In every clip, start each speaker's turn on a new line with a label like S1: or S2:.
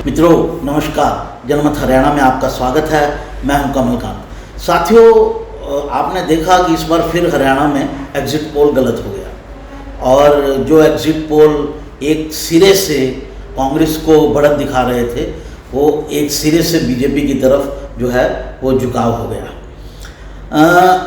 S1: मित्रों नमस्कार, जनमत हरियाणा में आपका स्वागत है। मैं हूं कमलकांत। साथियों, आपने देखा कि इस बार फिर हरियाणा में एग्जिट पोल गलत हो गया और जो एग्जिट पोल एक सिरे से कांग्रेस को बढ़त दिखा रहे थे वो एक सिरे से बीजेपी की तरफ जो है वो झुकाव हो गया।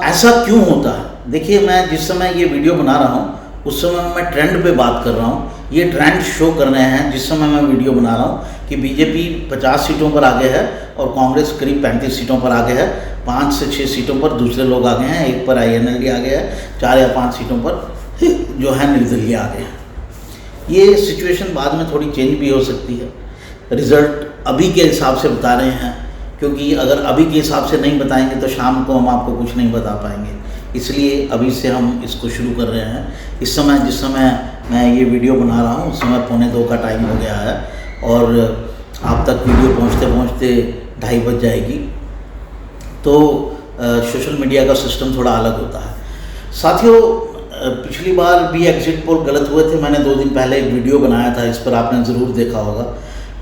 S1: ऐसा क्यों होता है? देखिए, मैं जिस समय ये वीडियो बना रहा हूँ उस समय मैं ट्रेंड पे बात कर रहा हूँ। ये ट्रेंड शो कर रहे हैं जिस समय मैं वीडियो बना रहा हूँ कि बीजेपी 50 सीटों पर आगे है और कांग्रेस करीब 35 सीटों पर आगे है। 5 से 6 सीटों पर दूसरे लोग आगे हैं, एक पर INLD आगे है, 4 या 5 सीटों पर जो है निर्दलीय आगे हैं। ये सिचुएशन बाद में थोड़ी चेंज भी हो सकती है। रिजल्ट अभी के हिसाब से बता रहे हैं, क्योंकि अगर अभी के हिसाब से नहीं बताएंगे तो शाम को हम आपको कुछ नहीं बता पाएंगे। इसलिए अभी से हम इसको शुरू कर रहे हैं। इस समय जिस समय मैं ये वीडियो बना रहा हूँ उस समय 1:45 का टाइम हो गया है और आप तक वीडियो पहुँचते पहुँचते 2:30 बज जाएगी। तो सोशल मीडिया का सिस्टम थोड़ा अलग होता है। साथियों, पिछली बार भी एग्जिट पोल गलत हुए थे। मैंने 2 दिन पहले एक वीडियो बनाया था, इस पर आपने ज़रूर देखा होगा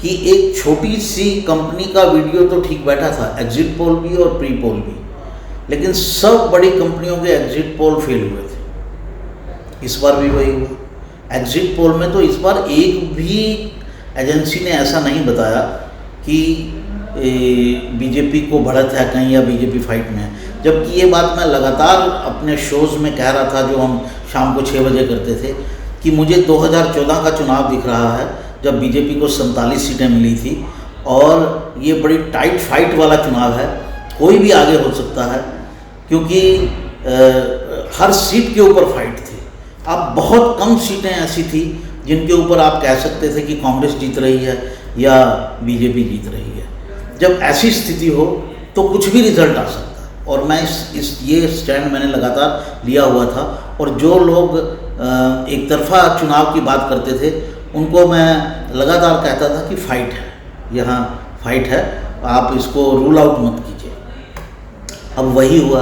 S1: कि एक छोटी सी कंपनी का वीडियो तो ठीक बैठा था, एग्जिट पोल भी और प्री पोल भी, लेकिन सब बड़ी कंपनियों के एग्जिट पोल फेल हुए थे। इस बार भी वही हुआ। एग्जिट पोल में तो इस बार एक भी एजेंसी ने ऐसा नहीं बताया कि बीजेपी को बढ़त है कहीं या बीजेपी फाइट में है, जबकि ये बात मैं लगातार अपने शोज़ में कह रहा था जो हम शाम को 6 बजे करते थे कि मुझे 2014 का चुनाव दिख रहा है जब बीजेपी को 47 सीटें मिली थी और ये बड़ी टाइट फाइट वाला चुनाव है। कोई भी आगे हो सकता है क्योंकि हर सीट के ऊपर फाइट थी। अब बहुत कम सीटें ऐसी थी जिनके ऊपर आप कह सकते थे कि कांग्रेस जीत रही है या बीजेपी जीत रही है। जब ऐसी स्थिति हो तो कुछ भी रिजल्ट आ सकता है और मैं ये स्टैंड मैंने लगातार लिया हुआ था। और जो लोग एक तरफा चुनाव की बात करते थे उनको मैं लगातार कहता था कि फाइट है, यहाँ फाइट है, आप इसको रूल आउट मत कीजिए। अब वही हुआ।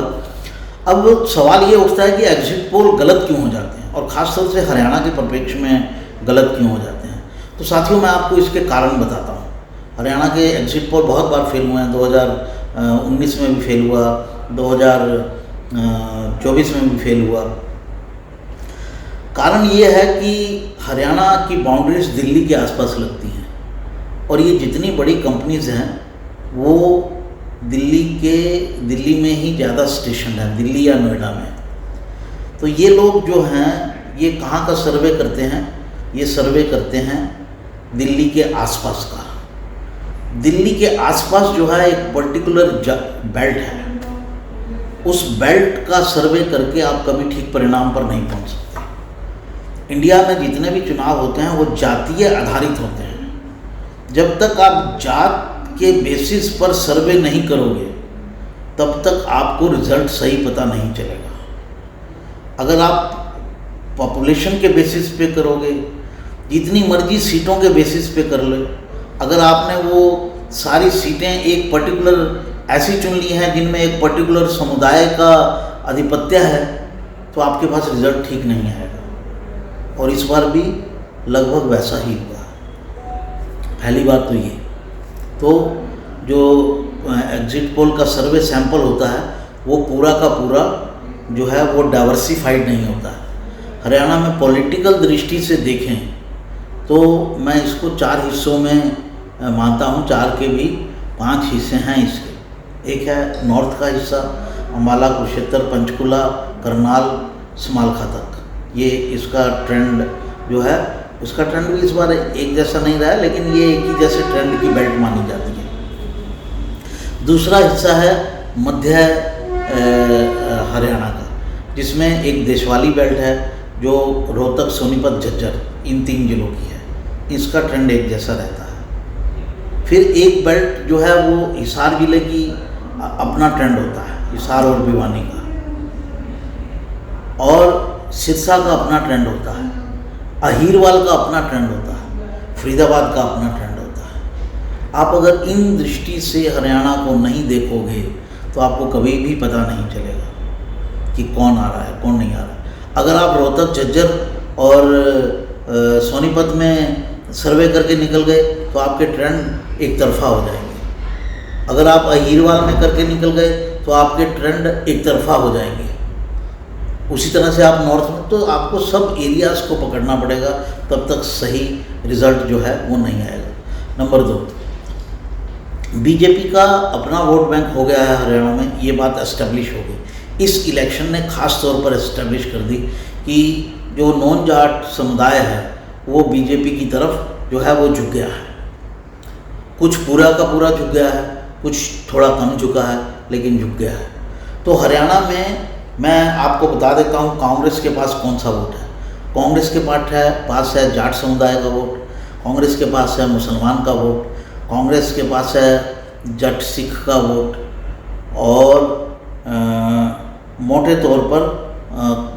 S1: अब सवाल ये उठता है कि एग्जिट पोल गलत क्यों हो जाते हैं और ख़ासतौर से हरियाणा के परिप्रेक्ष्य में गलत क्यों हो जाते हैं। तो साथियों, मैं आपको इसके कारण बताता हूँ। हरियाणा के एग्जिट पोल बहुत बार फेल हुए हैं। 2019 में भी फेल हुआ, 2024 में भी फेल हुआ। कारण ये है कि हरियाणा की बाउंड्रीज दिल्ली के आसपास लगती हैं और ये जितनी बड़ी कंपनीज हैं वो दिल्ली में ही ज़्यादा स्टेशन है, दिल्ली या नोएडा में। तो ये लोग जो हैं ये कहाँ का सर्वे करते हैं? ये सर्वे करते हैं दिल्ली के आसपास का। दिल्ली के आसपास जो है एक पर्टिकुलर बेल्ट है, उस बेल्ट का सर्वे करके आप कभी ठीक परिणाम पर नहीं पहुंच सकते। इंडिया में जितने भी चुनाव होते हैं वो जातीय आधारित होते हैं। जब तक आप जात के बेसिस पर सर्वे नहीं करोगे तब तक आपको रिजल्ट सही पता नहीं चलेगा। अगर आप पॉपुलेशन के बेसिस पे करोगे, जितनी मर्जी सीटों के बेसिस पे कर लो, अगर आपने वो सारी सीटें एक पर्टिकुलर ऐसी चुन ली हैं जिनमें एक पर्टिकुलर समुदाय का आधिपत्य है तो आपके पास रिजल्ट ठीक नहीं आएगा। और इस बार भी लगभग वैसा ही हुआ। पहली बात तो ये। तो जो एग्जिट पोल का सर्वे सैंपल होता है वो पूरा का पूरा जो है वो डाइवर्सिफाइड नहीं होता है। हरियाणा में पॉलिटिकल दृष्टि से देखें तो मैं इसको 4 हिस्सों में मानता हूँ। 4 के भी 5 हिस्से हैं इसके। एक है नॉर्थ का हिस्सा, अम्बाला, कुरुक्षेत्र, पंचकुला, करनाल, समालखा तक। ये इसका ट्रेंड जो है, उसका ट्रेंड भी इस बार एक जैसा नहीं रहा है, लेकिन ये एक ही जैसे ट्रेंड की बेल्ट मानी जाती है। दूसरा हिस्सा है मध्य हरियाणा का, जिसमें एक देशवाली बेल्ट है जो रोहतक, सोनीपत, झज्जर इन 3 जिलों की है। इसका ट्रेंड एक जैसा रहता है। फिर एक बेल्ट जो है वो हिसार जिले की अपना ट्रेंड होता है, हिसार और भिवानी का, और सिरसा का अपना ट्रेंड होता है, अहीरवाल का अपना ट्रेंड होता है, फरीदाबाद का अपना ट्रेंड होता है। आप अगर इन दृष्टि से हरियाणा को नहीं देखोगे तो आपको कभी भी पता नहीं चलेगा कि कौन आ रहा है कौन नहीं आ रहा है। अगर आप रोहतक, झज्जर और सोनीपत में सर्वे करके निकल गए तो आपके ट्रेंड एक तरफा हो जाएंगे। अगर आप अहीरवाल में करके निकल गए तो आपके ट्रेंड एक तरफा हो जाएंगे। उसी तरह से आप नॉर्थ में, तो आपको सब एरियाज़ को पकड़ना पड़ेगा, तब तक सही रिजल्ट जो है वो नहीं आएगा। नंबर 2, बीजेपी का अपना वोट बैंक हो गया है हरियाणा में, ये बात एस्टेब्लिश हो गई। इस इलेक्शन ने खास तौर पर एस्टेब्लिश कर दी कि जो नॉन जाट समुदाय है वो बीजेपी की तरफ जो है वो झुक गया है। कुछ पूरा का पूरा झुक गया है, कुछ थोड़ा कम झुका है, लेकिन झुक गया है। तो हरियाणा में मैं आपको बता देता हूँ कांग्रेस के पास कौन सा वोट है। कांग्रेस के पास है जाट समुदाय का वोट, कांग्रेस के पास है मुसलमान का वोट, कांग्रेस के पास है जट सिख का वोट, और मोटे तौर पर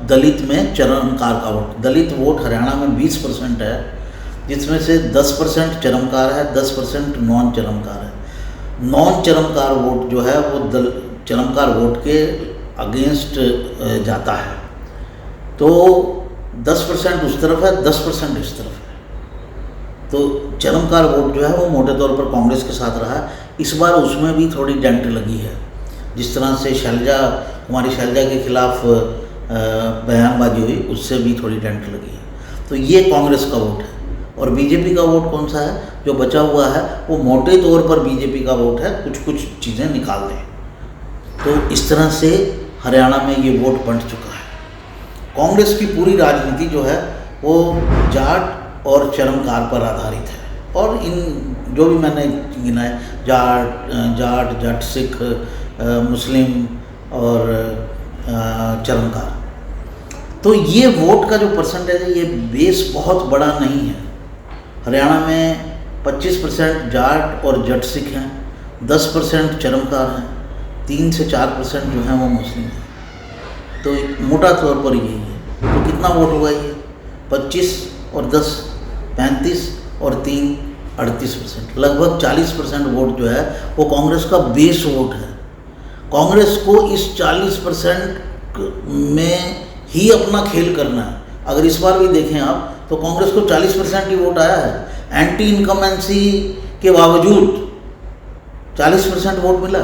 S1: दलित में चरमकार का वोट। दलित वोट हरियाणा में 20% है, जिसमें से 10% चरमकार है, 10% नॉन चरमकार है। नॉन चरमकार वोट जो है वो चरमकार वोट के अगेंस्ट जाता है। तो 10% उस तरफ है, 10% इस तरफ है। तो चरमकार वोट जो है वो मोटे तौर पर कांग्रेस के साथ रहा है। इस बार उसमें भी थोड़ी डेंट लगी है। जिस तरह से कुमारी शैलजा के खिलाफ बयानबाजी हुई, उससे भी थोड़ी डेंट लगी है। तो ये कांग्रेस का वोट है। और बीजेपी का वोट कौन सा है जो बचा हुआ है, वो मोटे तौर पर बीजेपी का वोट है, कुछ चीज़ें निकाल दें। तो इस तरह से हरियाणा में ये वोट बंट चुका है। कांग्रेस की पूरी राजनीति जो है वो जाट और चरमकार पर आधारित है। और इन जो भी मैंने गिनाए, जाट, जट, सिख, मुस्लिम और चरमकार, तो ये वोट का जो परसेंटेज है ये बेस बहुत बड़ा नहीं है। हरियाणा में 25% जाट और जट सिख हैं, 10% चरमकार हैं, 3 से 4% जो हैं वो मुस्लिम हैं। तो मोटा तौर पर यही है। तो कितना वोट हुआ ये? 25 और 10 35 और 3 38%, लगभग 40% वोट जो है वो कांग्रेस का बेस वोट है। कांग्रेस को इस 40% में ही अपना खेल करना है। अगर इस बार भी देखें आप तो कांग्रेस को 40% ही वोट आया है। एंटी इनकमेंसी के बावजूद 40% वोट मिला।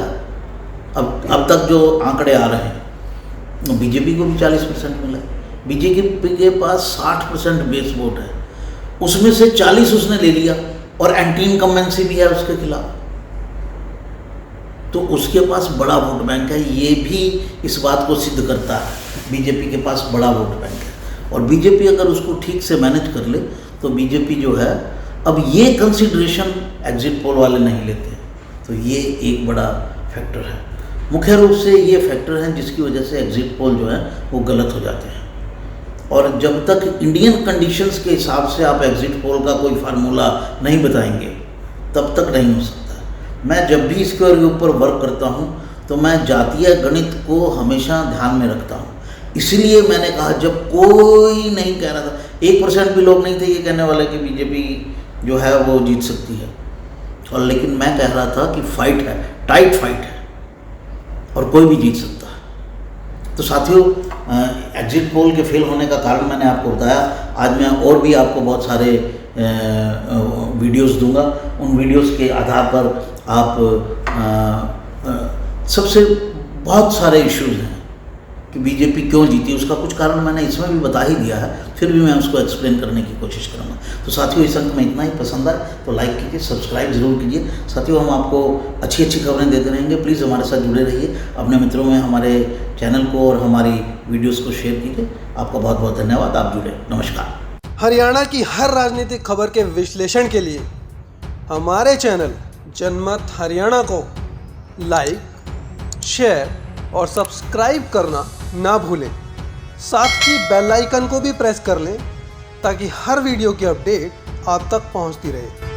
S1: अब तक जो आंकड़े आ रहे हैं, बीजेपी को भी 40% मिला। बीजेपी के पास 60% बेस वोट है, उसमें से 40 उसने ले लिया, और एंटी इनकमेंसी भी है उसके खिलाफ। तो उसके पास बड़ा वोट बैंक है। ये भी इस बात को सिद्ध करता है, बीजेपी के पास बड़ा वोट बैंक है। और बीजेपी अगर उसको ठीक से मैनेज कर ले तो बीजेपी जो है, अब ये कंसिडरेशन एग्जिट पोल वाले नहीं लेते। तो ये एक बड़ा फैक्टर है। मुख्य रूप से ये फैक्टर हैं जिसकी वजह से एग्जिट पोल जो है वो गलत हो जाते हैं। और जब तक इंडियन कंडीशंस के हिसाब से आप एग्जिट पोल का कोई फार्मूला नहीं बताएंगे, तब तक नहीं हो सकता। मैं जब भी इसके ऊपर वर्क करता हूँ तो मैं जातीय गणित को हमेशा ध्यान में रखता हूँ। इसलिए मैंने कहा, जब कोई नहीं कह रहा था, 1% भी लोग नहीं थे ये कहने वाले कि बीजेपी जो है वो जीत सकती है, और लेकिन मैं कह रहा था कि फाइट है, टाइट फाइट है, और कोई भी जीत सकता है। तो साथियों, एग्जिट पोल के फेल होने का कारण मैंने आपको बताया। आज मैं और भी आपको बहुत सारे वीडियोस दूंगा। उन वीडियोस के आधार पर आप सबसे बहुत सारे इश्यूज हैं कि बीजेपी क्यों जीती, उसका कुछ कारण मैंने इसमें भी बता ही दिया है, फिर भी मैं उसको एक्सप्लेन करने की कोशिश करूँगा। तो साथियों, इस अंक में इतना ही। पसंद आए तो लाइक कीजिए, सब्सक्राइब जरूर कीजिए। साथियों, हम आपको अच्छी अच्छी खबरें देते रहेंगे। प्लीज़ हमारे साथ जुड़े रहिए। अपने मित्रों में हमारे चैनल को और हमारी वीडियोज़ को शेयर कीजिए। आपका बहुत बहुत धन्यवाद। आप जुड़े। नमस्कार।
S2: हरियाणा की हर राजनीतिक खबर के विश्लेषण के लिए हमारे चैनल जनमत हरियाणा को लाइक, शेयर और सब्सक्राइब करना ना भूलें। साथ ही बेल आइकन को भी प्रेस कर लें ताकि हर वीडियो की अपडेट आप तक पहुंचती रहे।